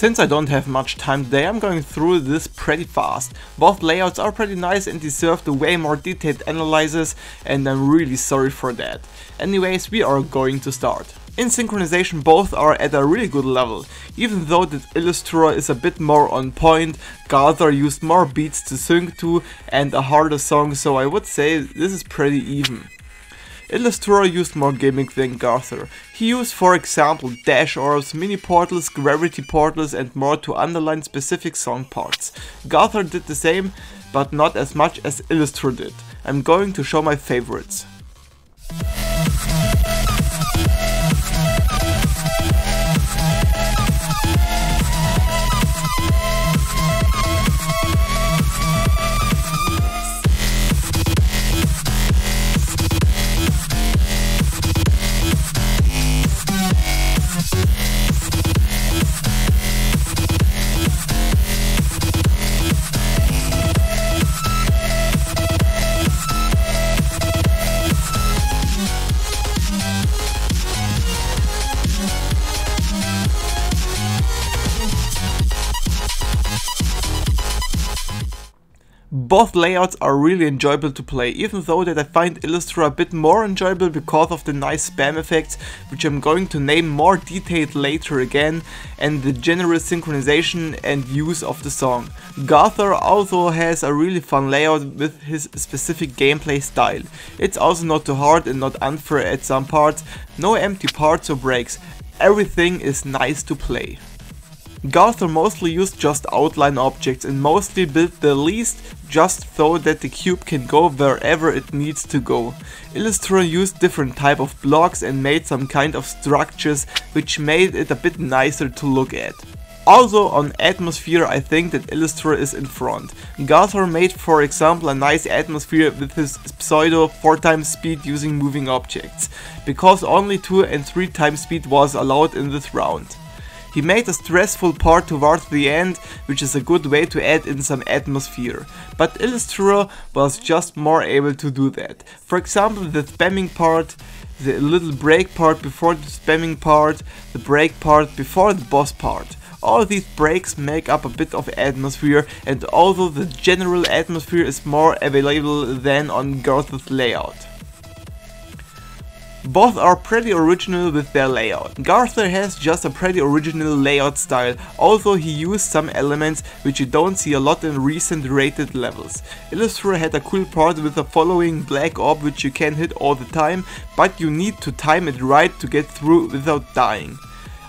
Since I don't have much time today, I'm going through this pretty fast. Both layouts are pretty nice and deserve the way more detailed analysis, and I'm really sorry for that. Anyways, we are going to start. In synchronization, both are at a really good level. Even though the Illustror is a bit more on point, Garthar used more beats to sync to and a harder song, so I would say this is pretty even. Illustror used more gimmick than Garthar. He used, for example, dash orbs, mini portals, gravity portals and more to underline specific song parts. Garthar did the same, but not as much as Illustror did. I'm going to show my favorites. Both layouts are really enjoyable to play, even though that I find Illustror a bit more enjoyable because of the nice spam effects, which I'm going to name more detailed later again, and the generous synchronization and use of the song. Garthar also has a really fun layout with his specific gameplay style. It's also not too hard and not unfair at some parts, no empty parts or breaks, everything is nice to play. Garthar mostly used just outline objects and mostly built the least just so that the cube can go wherever it needs to go. Illustror used different type of blocks and made some kind of structures which made it a bit nicer to look at. Also on atmosphere I think that Illustror is in front. Garthar made for example a nice atmosphere with his pseudo 4x speed using moving objects, because only 2 and 3x speed was allowed in this round. He made a stressful part towards the end, which is a good way to add in some atmosphere, but Illustror was just more able to do that. For example, the spamming part, the little break part before the spamming part, the break part before the boss part. All these breaks make up a bit of atmosphere, and although the general atmosphere is more available than on Garthar's layout. Both are pretty original with their layout. Garthar has just a pretty original layout style, although he used some elements which you don't see a lot in recent rated levels. Illustror had a cool part with the following black orb which you can hit all the time, but you need to time it right to get through without dying.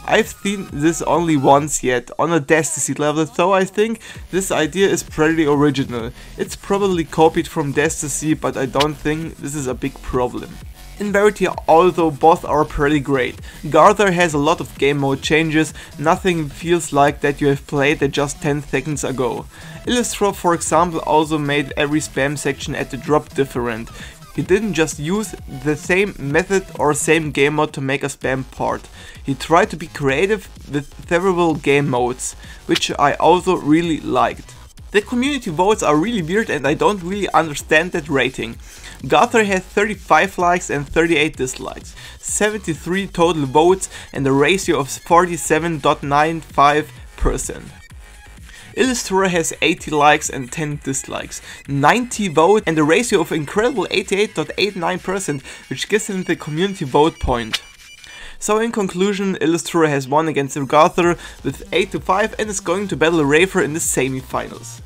I've seen this only once yet, on a Destiny level, so I think this idea is pretty original. It's probably copied from Destiny, but I don't think this is a big problem. In verity, although both are pretty great. Garthar has a lot of game mode changes, nothing feels like that you have played it just 10 seconds ago. Illustror, for example, also made every spam section at the drop different. He didn't just use the same method or same game mode to make a spam part. He tried to be creative with several game modes, which I also really liked. The community votes are really weird and I don't really understand that rating. Garthar has 35 likes and 38 dislikes, 73 total votes and a ratio of 47.95%. Illustror has 80 likes and 10 dislikes, 90 votes and a ratio of incredible 88.89%, which gives him the community vote point. So in conclusion, Illustror has won against Garthar with 8-5 and is going to battle Rafer in the semi-finals.